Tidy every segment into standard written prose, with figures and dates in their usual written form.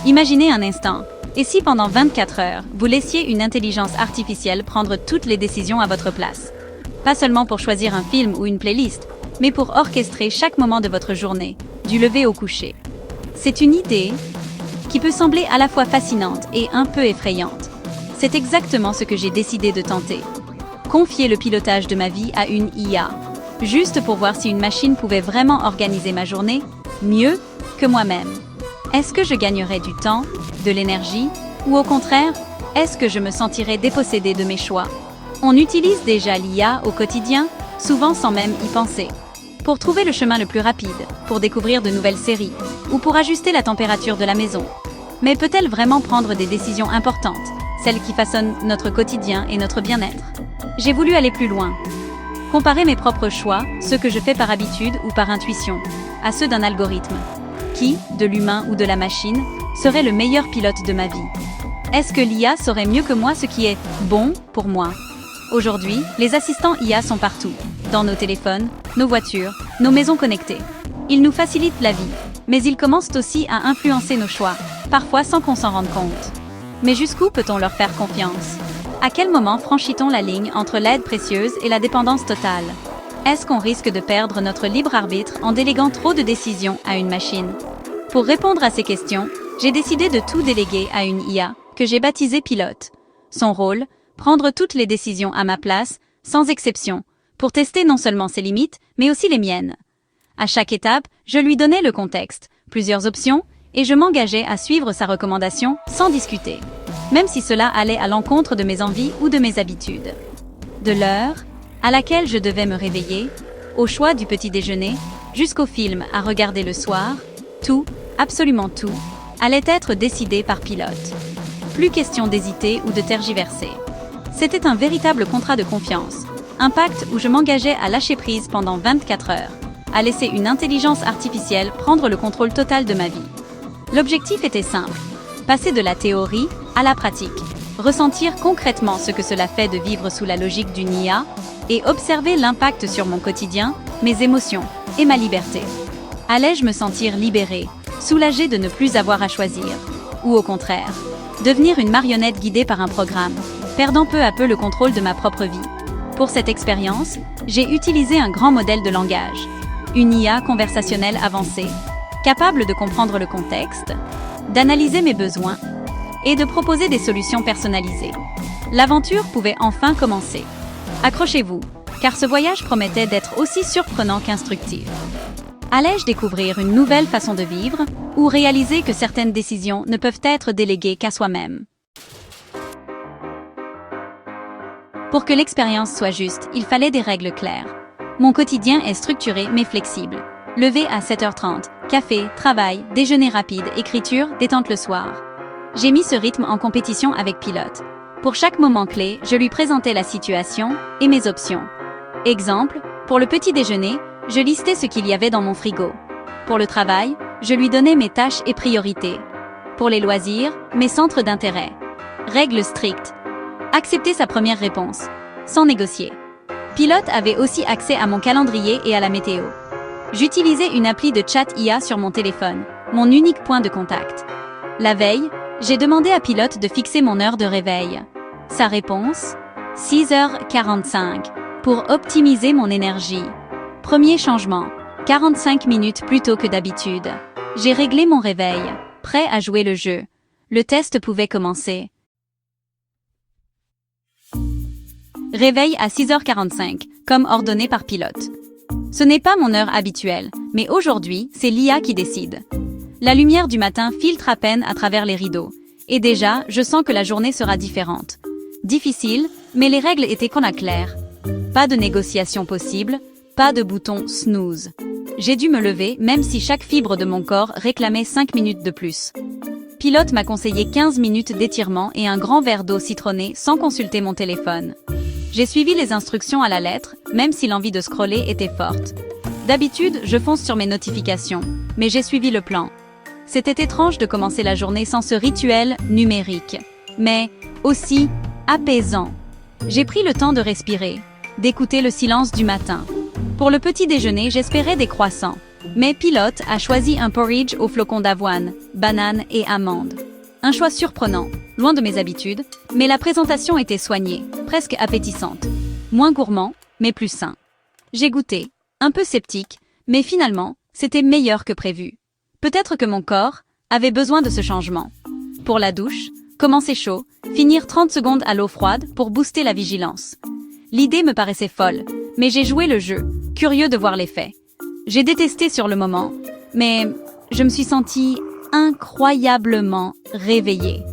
Imaginez un instant. Et si pendant 24 heures, vous laissiez une intelligence artificielle prendre toutes les décisions à votre place? Pas seulement pour choisir un film ou une playlist, mais pour orchestrer chaque moment de votre journée, du lever au coucher. C'est une idée qui peut sembler à la fois fascinante et un peu effrayante. C'est exactement ce que j'ai décidé de tenter. Confier le pilotage de ma vie à une IA, juste pour voir si une machine pouvait vraiment organiser ma journée mieux que moi-même. Est-ce que je gagnerais du temps, de l'énergie, ou au contraire, est-ce que je me sentirais dépossédée de mes choix? On utilise déjà l'IA au quotidien, souvent sans même y penser. Pour trouver le chemin le plus rapide, pour découvrir de nouvelles séries, ou pour ajuster la température de la maison. Mais peut-elle vraiment prendre des décisions importantes, celles qui façonnent notre quotidien et notre bien-être? J'ai voulu aller plus loin. Comparer mes propres choix, ceux que je fais par habitude ou par intuition, à ceux d'un algorithme. Qui, de l'humain ou de la machine, serait le meilleur pilote de ma vie? Est-ce que l'IA saurait mieux que moi ce qui est bon pour moi? Aujourd'hui, les assistants IA sont partout, dans nos téléphones, nos voitures, nos maisons connectées. Ils nous facilitent la vie, mais ils commencent aussi à influencer nos choix, parfois sans qu'on s'en rende compte. Mais jusqu'où peut-on leur faire confiance? À quel moment franchit-on la ligne entre l'aide précieuse et la dépendance totale? Est-ce qu'on risque de perdre notre libre arbitre en déléguant trop de décisions à une machine? Pour répondre à ces questions, j'ai décidé de tout déléguer à une IA, que j'ai baptisée Pilote. Son rôle, prendre toutes les décisions à ma place, sans exception, pour tester non seulement ses limites, mais aussi les miennes. À chaque étape, je lui donnais le contexte, plusieurs options, et je m'engageais à suivre sa recommandation sans discuter, même si cela allait à l'encontre de mes envies ou de mes habitudes. De l'heure à laquelle je devais me réveiller, au choix du petit déjeuner, jusqu'au film à regarder le soir, tout, absolument tout, allait être décidé par Pilote. Plus question d'hésiter ou de tergiverser. C'était un véritable contrat de confiance, un pacte où je m'engageais à lâcher prise pendant 24 heures, à laisser une intelligence artificielle prendre le contrôle total de ma vie. L'objectif était simple, passer de la théorie à la pratique, ressentir concrètement ce que cela fait de vivre sous la logique d'une IA et observer l'impact sur mon quotidien, mes émotions et ma liberté. Allais-je me sentir libérée, soulagée de ne plus avoir à choisir, ou au contraire, devenir une marionnette guidée par un programme, perdant peu à peu le contrôle de ma propre vie? Pour cette expérience, j'ai utilisé un grand modèle de langage, une IA conversationnelle avancée, capable de comprendre le contexte, d'analyser mes besoins et de proposer des solutions personnalisées. L'aventure pouvait enfin commencer. Accrochez-vous, car ce voyage promettait d'être aussi surprenant qu'instructif. Allais-je découvrir une nouvelle façon de vivre ou réaliser que certaines décisions ne peuvent être déléguées qu'à soi-même? Pour que l'expérience soit juste, il fallait des règles claires. Mon quotidien est structuré mais flexible. Lever à 7h30, café, travail, déjeuner rapide, écriture, détente le soir. J'ai mis ce rythme en compétition avec Pilote. Pour chaque moment clé, je lui présentais la situation et mes options. Exemple, pour le petit déjeuner, je listais ce qu'il y avait dans mon frigo. Pour le travail, je lui donnais mes tâches et priorités. Pour les loisirs, mes centres d'intérêt. Règle stricte. Accepter sa première réponse, sans négocier. Pilote avait aussi accès à mon calendrier et à la météo. J'utilisais une appli de chat IA sur mon téléphone, mon unique point de contact. La veille, j'ai demandé à Pilote de fixer mon heure de réveil. Sa réponse, 6h45, pour optimiser mon énergie. Premier changement, 45 minutes plus tôt que d'habitude. J'ai réglé mon réveil, prêt à jouer le jeu. Le test pouvait commencer. Réveil à 6h45, comme ordonné par Pilote. Ce n'est pas mon heure habituelle, mais aujourd'hui, c'est l'IA qui décide. La lumière du matin filtre à peine à travers les rideaux. Et déjà, je sens que la journée sera différente. Difficile, mais les règles étaient claires. Pas de négociation possible, pas de bouton snooze. J'ai dû me lever, même si chaque fibre de mon corps réclamait 5 minutes de plus. Pilote m'a conseillé 15 minutes d'étirement et un grand verre d'eau citronnée sans consulter mon téléphone. J'ai suivi les instructions à la lettre, même si l'envie de scroller était forte. D'habitude, je fonce sur mes notifications, mais j'ai suivi le plan. C'était étrange de commencer la journée sans ce rituel numérique, mais aussi apaisant. J'ai pris le temps de respirer, d'écouter le silence du matin. Pour le petit déjeuner, j'espérais des croissants, Mais Pilote a choisi un porridge aux flocons d'avoine, bananes et amandes. Un choix surprenant, loin de mes habitudes, mais la présentation était soignée, presque appétissante. Moins gourmand, mais plus sain. J'ai goûté, un peu sceptique, mais finalement, c'était meilleur que prévu. Peut-être que mon corps avait besoin de ce changement. Pour la douche, commencer chaud, finir 30 secondes à l'eau froide pour booster la vigilance. L'idée me paraissait folle, mais j'ai joué le jeu, curieux de voir l'effet. J'ai détesté sur le moment, mais je me suis sentie incroyablement réveillée.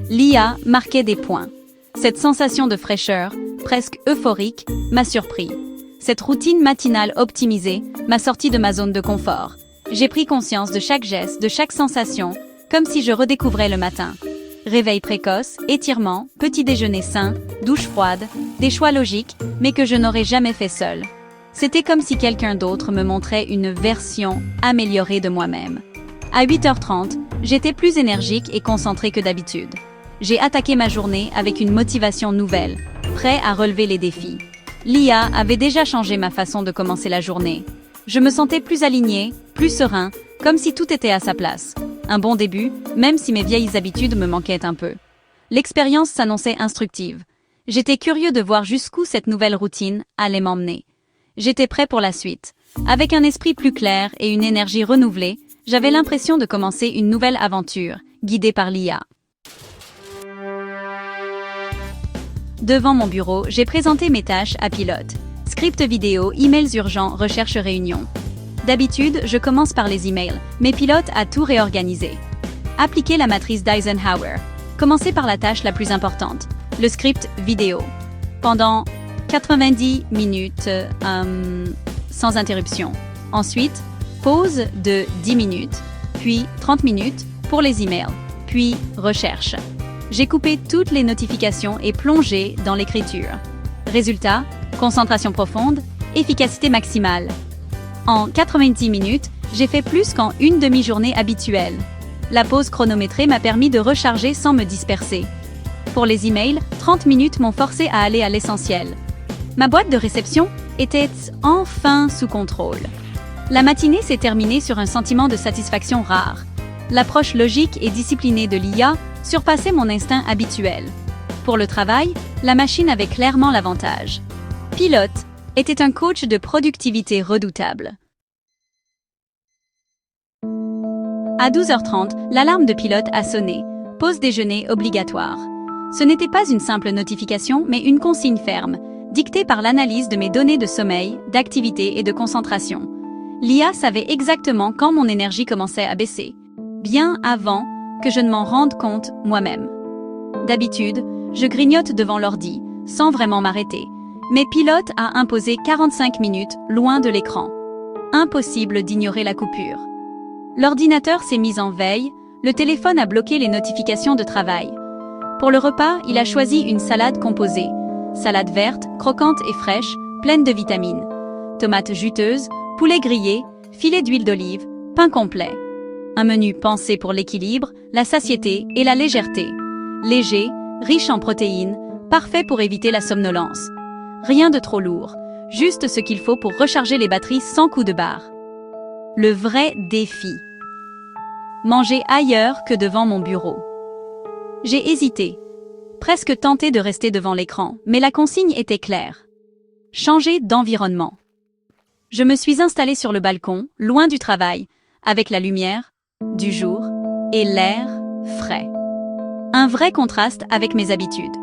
L'IA marquait des points. Cette sensation de fraîcheur, presque euphorique, m'a surpris. Cette routine matinale optimisée m'a sorti de ma zone de confort. J'ai pris conscience de chaque geste, de chaque sensation, comme si je redécouvrais le matin. Réveil précoce, étirement, petit déjeuner sain, douche froide, des choix logiques, mais que je n'aurais jamais fait seule. C'était comme si quelqu'un d'autre me montrait une version améliorée de moi-même. À 8h30, j'étais plus énergique et concentrée que d'habitude. J'ai attaqué ma journée avec une motivation nouvelle, prêt à relever les défis. L'IA avait déjà changé ma façon de commencer la journée. Je me sentais plus alignée, plus serein, comme si tout était à sa place. Un bon début, même si mes vieilles habitudes me manquaient un peu. L'expérience s'annonçait instructive. J'étais curieux de voir jusqu'où cette nouvelle routine allait m'emmener. J'étais prêt pour la suite. Avec un esprit plus clair et une énergie renouvelée, j'avais l'impression de commencer une nouvelle aventure, guidée par l'IA. Devant mon bureau, j'ai présenté mes tâches à Pilote. Script vidéo, emails urgents, recherche réunion. D'habitude, je commence par les emails, mais Pilote a tout réorganisé. Appliquer la matrice d'Eisenhower. Commencer par la tâche la plus importante, le script vidéo. Pendant 90 minutes, sans interruption. Ensuite, pause de 10 minutes, puis 30 minutes pour les emails, puis recherche. J'ai coupé toutes les notifications et plongé dans l'écriture. Résultat, concentration profonde, efficacité maximale. En 90 minutes, j'ai fait plus qu'en une demi-journée habituelle. La pause chronométrée m'a permis de recharger sans me disperser. Pour les emails, 30 minutes m'ont forcé à aller à l'essentiel. Ma boîte de réception était enfin sous contrôle. La matinée s'est terminée sur un sentiment de satisfaction rare. L'approche logique et disciplinée de l'IA surpassait mon instinct habituel. Pour le travail, la machine avait clairement l'avantage. Pilote était un coach de productivité redoutable. À 12h30, l'alarme de Pilote a sonné. Pause déjeuner obligatoire. Ce n'était pas une simple notification, mais une consigne ferme, dictée par l'analyse de mes données de sommeil, d'activité et de concentration. L'IA savait exactement quand mon énergie commençait à baisser, bien avant que je ne m'en rende compte moi-même. D'habitude, je grignote devant l'ordi, sans vraiment m'arrêter, mais Pilote a imposé 45 minutes loin de l'écran. Impossible d'ignorer la coupure. L'ordinateur s'est mis en veille, le téléphone a bloqué les notifications de travail. Pour le repas, il a choisi une salade composée. Salade verte, croquante et fraîche, pleine de vitamines. Tomates juteuses, poulet grillé, filet d'huile d'olive, pain complet. Un menu pensé pour l'équilibre, la satiété et la légèreté. Léger, riche en protéines, parfait pour éviter la somnolence. Rien de trop lourd, juste ce qu'il faut pour recharger les batteries sans coup de barre. Le vrai défi. Manger ailleurs que devant mon bureau. J'ai hésité, presque tenté de rester devant l'écran, mais la consigne était claire. Changer d'environnement. Je me suis installée sur le balcon, loin du travail, avec la lumière, du jour et l'air frais. Un vrai contraste avec mes habitudes.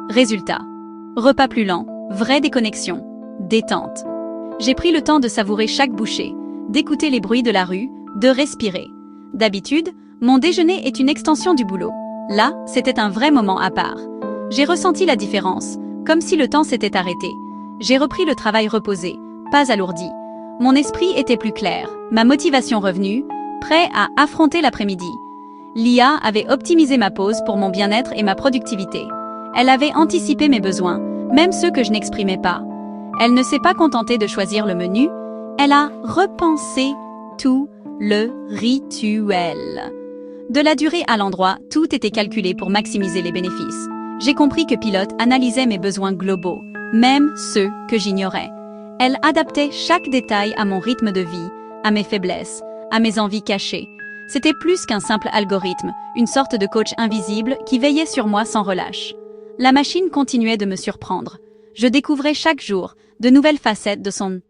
Résultat, repas plus lent, vraie déconnexion, détente. J'ai pris le temps de savourer chaque bouchée, d'écouter les bruits de la rue, de respirer. D'habitude, mon déjeuner est une extension du boulot. Là, c'était un vrai moment à part. J'ai ressenti la différence, comme si le temps s'était arrêté. J'ai repris le travail reposé, pas alourdi. Mon esprit était plus clair, ma motivation revenue, prêt à affronter l'après-midi. L'IA avait optimisé ma pause pour mon bien-être et ma productivité. Elle avait anticipé mes besoins, même ceux que je n'exprimais pas. Elle ne s'est pas contentée de choisir le menu, elle a repensé tout le rituel. De la durée à l'endroit, tout était calculé pour maximiser les bénéfices. J'ai compris que Pilote analysait mes besoins globaux, même ceux que j'ignorais. Elle adaptait chaque détail à mon rythme de vie, à mes faiblesses, à mes envies cachées. C'était plus qu'un simple algorithme, une sorte de coach invisible qui veillait sur moi sans relâche. La machine continuait de me surprendre. Je découvrais chaque jour de nouvelles facettes de son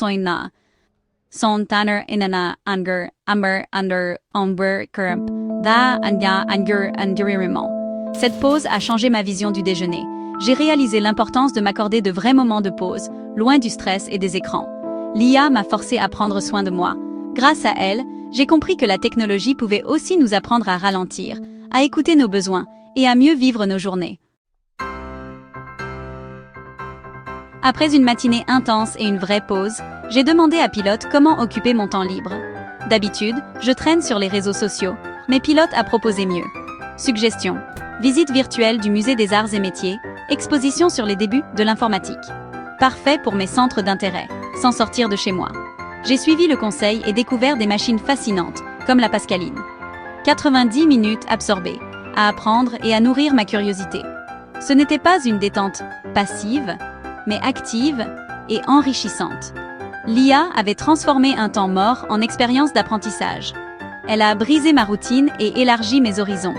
inna. Son tanner inana anger, amber under, amber current, da anya anger endurirement. Cette pause a changé ma vision du déjeuner. J'ai réalisé l'importance de m'accorder de vrais moments de pause, loin du stress et des écrans. L'IA m'a forcé à prendre soin de moi. Grâce à elle, j'ai compris que la technologie pouvait aussi nous apprendre à ralentir, à écouter nos besoins et à mieux vivre nos journées. Après une matinée intense et une vraie pause, j'ai demandé à Pilote comment occuper mon temps libre. D'habitude, je traîne sur les réseaux sociaux, mais Pilote a proposé mieux. Suggestions. Visite virtuelle du Musée des Arts et Métiers, exposition sur les débuts de l'informatique. Parfait pour mes centres d'intérêt, sans sortir de chez moi. J'ai suivi le conseil et découvert des machines fascinantes, comme la Pascaline. 90 minutes absorbées, à apprendre et à nourrir ma curiosité. Ce n'était pas une détente passive, mais active et enrichissante. L'IA avait transformé un temps mort en expérience d'apprentissage. Elle a brisé ma routine et élargi mes horizons.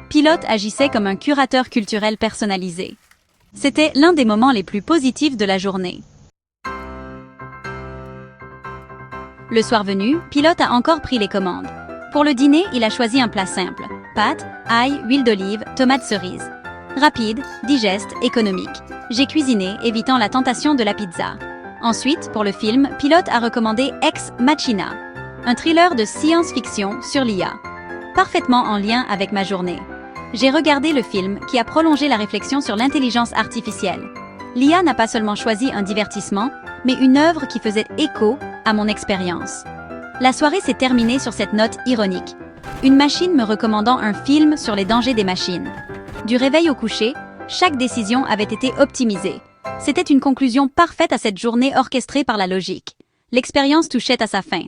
Pilote agissait comme un curateur culturel personnalisé. C'était l'un des moments les plus positifs de la journée. Le soir venu, Pilote a encore pris les commandes. Pour le dîner, il a choisi un plat simple. Pâtes, ail, huile d'olive, tomates cerises. Rapide, digeste, économique. J'ai cuisiné, évitant la tentation de la pizza. Ensuite, pour le film, Pilote a recommandé Ex Machina, un thriller de science-fiction sur l'IA. Parfaitement en lien avec ma journée. J'ai regardé le film qui a prolongé la réflexion sur l'intelligence artificielle. L'IA n'a pas seulement choisi un divertissement, mais une œuvre qui faisait écho à mon expérience. La soirée s'est terminée sur cette note ironique. Une machine me recommandant un film sur les dangers des machines. Du réveil au coucher, chaque décision avait été optimisée. C'était une conclusion parfaite à cette journée orchestrée par la logique. L'expérience touchait à sa fin.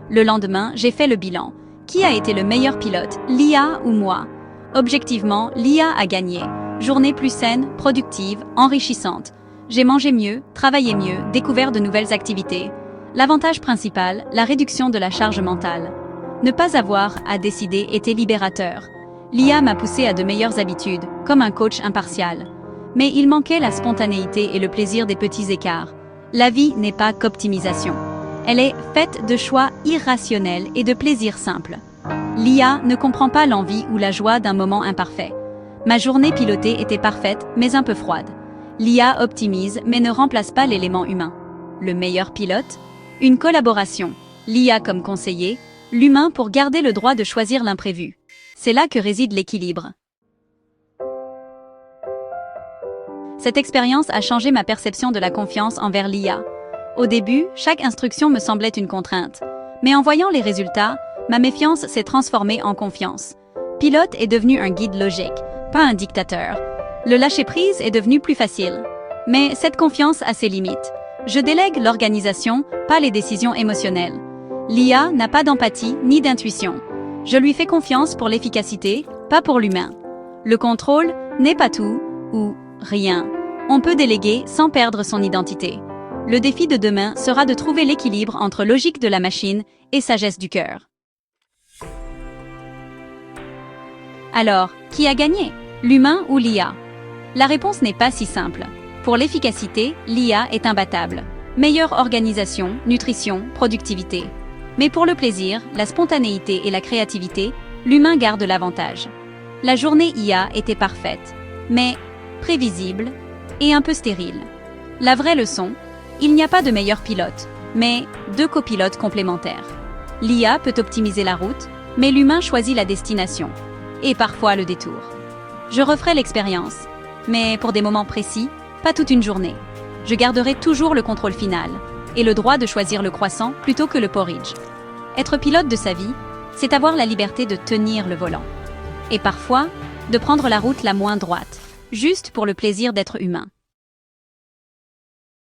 Le lendemain, j'ai fait le bilan. Qui a été le meilleur pilote, l'IA ou moi? Objectivement, l'IA a gagné. Journée plus saine, productive, enrichissante. J'ai mangé mieux, travaillé mieux, découvert de nouvelles activités. L'avantage principal, la réduction de la charge mentale. Ne pas avoir à décider était libérateur. L'IA m'a poussé à de meilleures habitudes, comme un coach impartial. Mais il manquait la spontanéité et le plaisir des petits écarts. La vie n'est pas qu'optimisation. Elle est faite de choix irrationnels et de plaisirs simples. L'IA ne comprend pas l'envie ou la joie d'un moment imparfait. Ma journée pilotée était parfaite, mais un peu froide. L'IA optimise, mais ne remplace pas l'élément humain. Le meilleur pilote? Une collaboration. L'IA comme conseiller, l'humain pour garder le droit de choisir l'imprévu. C'est là que réside l'équilibre. Cette expérience a changé ma perception de la confiance envers l'IA. Au début, chaque instruction me semblait une contrainte. Mais en voyant les résultats, ma méfiance s'est transformée en confiance. Pilote est devenu un guide logique, pas un dictateur. Le lâcher-prise est devenu plus facile. Mais cette confiance a ses limites. Je délègue l'organisation, pas les décisions émotionnelles. L'IA n'a pas d'empathie ni d'intuition. Je lui fais confiance pour l'efficacité, pas pour l'humain. Le contrôle n'est pas tout ou rien. On peut déléguer sans perdre son identité. Le défi de demain sera de trouver l'équilibre entre logique de la machine et sagesse du cœur. Alors, qui a gagné? L'humain ou l'IA? La réponse n'est pas si simple. Pour l'efficacité, l'IA est imbattable. Meilleure organisation, nutrition, productivité. Mais pour le plaisir, la spontanéité et la créativité, l'humain garde l'avantage. La journée IA était parfaite, mais prévisible et un peu stérile. La vraie leçon, il n'y a pas de meilleur pilote, mais deux copilotes complémentaires. L'IA peut optimiser la route, mais l'humain choisit la destination, et parfois le détour. Je referai l'expérience, mais pour des moments précis, pas toute une journée. Je garderai toujours le contrôle final, et le droit de choisir le croissant plutôt que le porridge. Être pilote de sa vie, c'est avoir la liberté de tenir le volant. Et parfois, de prendre la route la moins droite, juste pour le plaisir d'être humain.